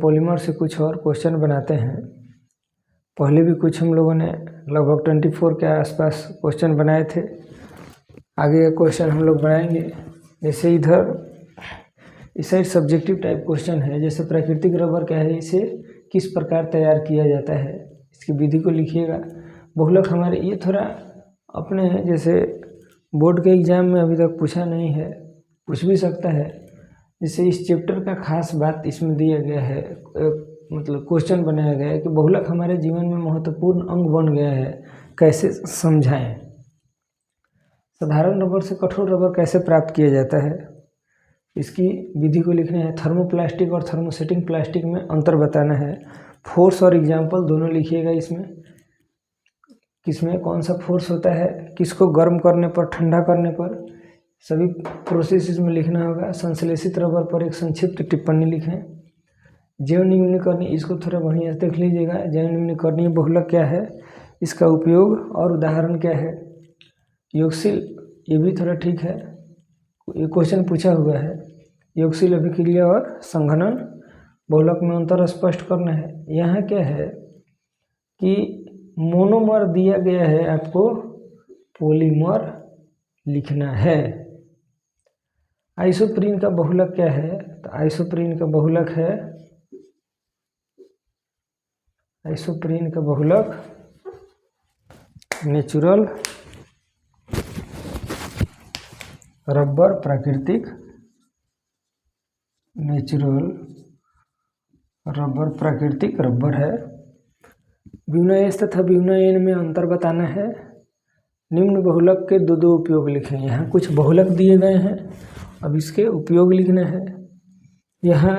Polymer से कुछ और क्वेश्चन बनाते हैं। पहले भी कुछ हम लोगों ने लगभग 24 के आसपास क्वेश्चन बनाए थे। आगे का क्वेश्चन हम लोग बनाएंगे। जैसे इधर इस साइड सब्जेक्टिव टाइप क्वेश्चन है, जैसे प्राकृतिक रबर क्या है, इसे किस प्रकार तैयार किया जाता है, इसकी विधि को लिखिएगा। बहुलक हमारे ये थोड़ा अपने जैसे बोर्ड के एग्जाम में अभी तक पूछा नहीं है, पूछ भी सकता है। जैसे इस चैप्टर का खास बात इसमें दिया गया है, मतलब क्वेश्चन बनाया गया है कि बहुलक हमारे जीवन में महत्वपूर्ण अंग बन गया है, कैसे समझाएं। साधारण रबर से कठोर रबर कैसे प्राप्त किया जाता है, इसकी विधि को लिखना है। थर्मोप्लास्टिक और थर्मोसेटिंग प्लास्टिक में अंतर बताना है। फोर्स और एग्जाम्पल दोनों लिखिएगा। इसमें किसमें कौन सा फोर्स होता है, किसको गर्म करने पर, ठंडा करने पर, सभी प्रोसेस में लिखना होगा। संश्लेषित रबर पर एक संक्षिप्त टिप्पणी लिखें। जैव निम्नीकरण, इसको थोड़ा बढ़िया देख लीजिएगा। जैव निम्नीकरणीय बहुलक क्या है, इसका उपयोग और उदाहरण क्या है। योगशील, ये भी थोड़ा ठीक है, ये क्वेश्चन पूछा हुआ है। योगशील अभिक्रिया और संघनन बहुलक में अंतर स्पष्ट करना है। यहाँ क्या है कि मोनोमर दिया गया है, आपको पॉलीमर लिखना है। आइसोप्रीन का बहुलक क्या है, तो आइसोप्रीन का बहुलक है, आइसोप्रीन का बहुलक नेचुरल रबर, प्राकृतिक नेचुरल रबर, प्राकृतिक रबर है। ब्यूना एस तथा ब्यूना एन में अंतर बताना है। निम्न बहुलक के दो उपयोग लिखें। यहाँ कुछ बहुलक दिए गए हैं, अब इसके उपयोग लिखना है। यहाँ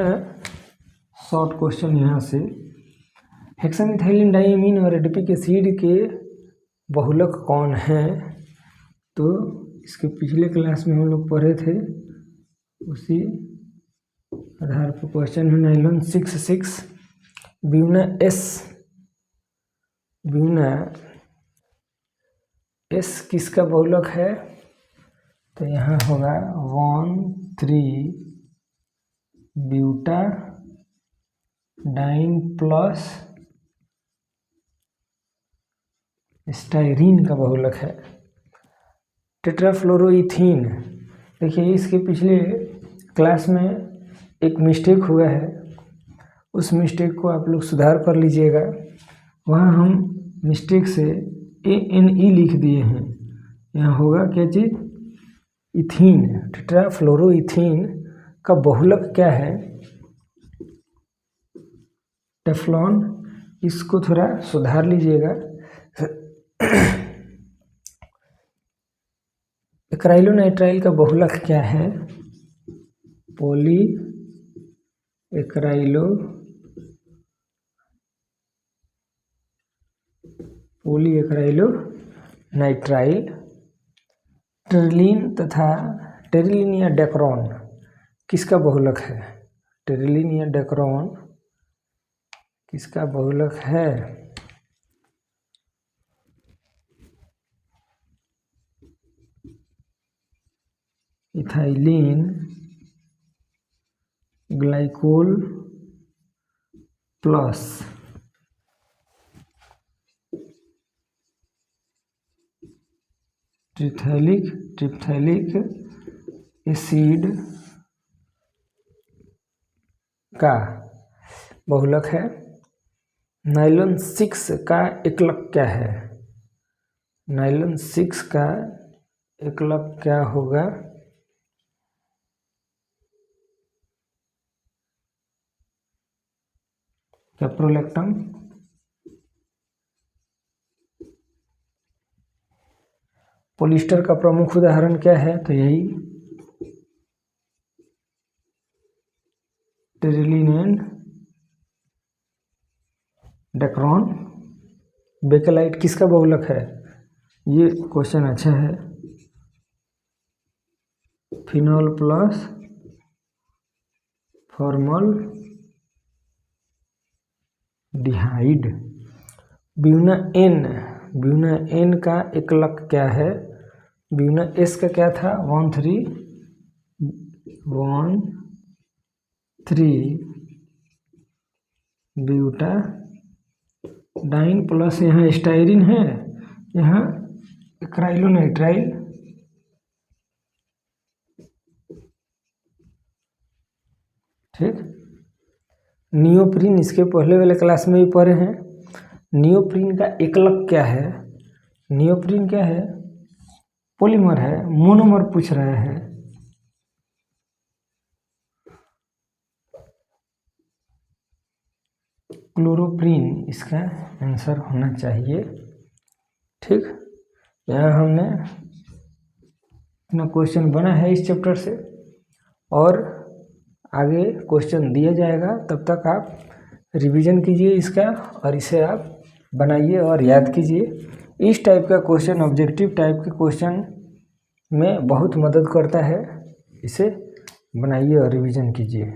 शॉर्ट क्वेश्चन यहाँ से, हेक्सामिथाइलिन डाइमीन और एडिपिक एसिड के बहुलक कौन हैं, तो इसके पिछले क्लास में हम लोग पढ़े थे, उसी आधार पर क्वेश्चन है। Nylon 6 Buena S, Buena S किसका बहुलक है, तो यहाँ होगा 1,3 ब्यूटा डाइन प्लस स्टाइरीन का बहुलक है। टेट्राफ्लोरोइथीन, देखिए इसके पिछले क्लास में एक मिस्टेक हुआ है, उस मिस्टेक को आप लोग सुधार कर लीजिएगा। वहाँ हम मिस्टेक से ANE लिख दिए हैं, यहाँ होगा क्या चीज़, इथीन। टेट्राफ्लोरोइथीन का बहुलक क्या है, टेफ्लॉन। इसको थोड़ा सुधार लीजिएगा। एक्राइलोनाइट्राइल का बहुलक क्या है, poly acrylo, poly acrylo nitrile. Terylene तथा टेरिलीन या डेक्रोन किसका बहुलक है, टेरिलीन या डेक्रोन किसका बहुलक है, इथाइलिन ग्लाइकोल प्लस ट्रिप्थैलिक एसिड का बहुलक है। नाइलॉन 6 का एकलक क्या है, नाइलॉन 6 का एकलक क्या होगा, कैप्रोलैक्टम। पॉलिस्टर का प्रमुख उदाहरण क्या है, तो यही टेरिलीन एंड डेक्रोन। बेकेलाइट किसका बहुलक है, ये क्वेश्चन अच्छा है, phenol plus formaldehyde. Buna N का एकलक क्या है, ब्यूना एस का क्या था, 1,3 1,3 ब्यूटाडाइन प्लस यहाँ स्टाइरिन है, यहाँ एक्राइलोनाइट्राइल, ठीक। नियोप्रीन इसके पहले वाले क्लास में भी पढ़े हैं। नियोप्रीन का एकलक क्या है? नियोप्रीन क्या है? पॉलीमर है, मोनोमर पूछ रहे हैं। क्लोरोप्रीन इसका आंसर होना चाहिए, ठीक। यहाँ हमने अपना क्वेश्चन बना है इस चैप्टर से, और आगे क्वेश्चन दिया जाएगा, तब तक आप रिवीजन कीजिए इसका और इसे आप बनाइए और याद कीजिए। इस टाइप का क्वेश्चन ऑब्जेक्टिव टाइप के क्वेश्चन में बहुत मदद करता है, इसे बनाइए और रिवीजन कीजिए।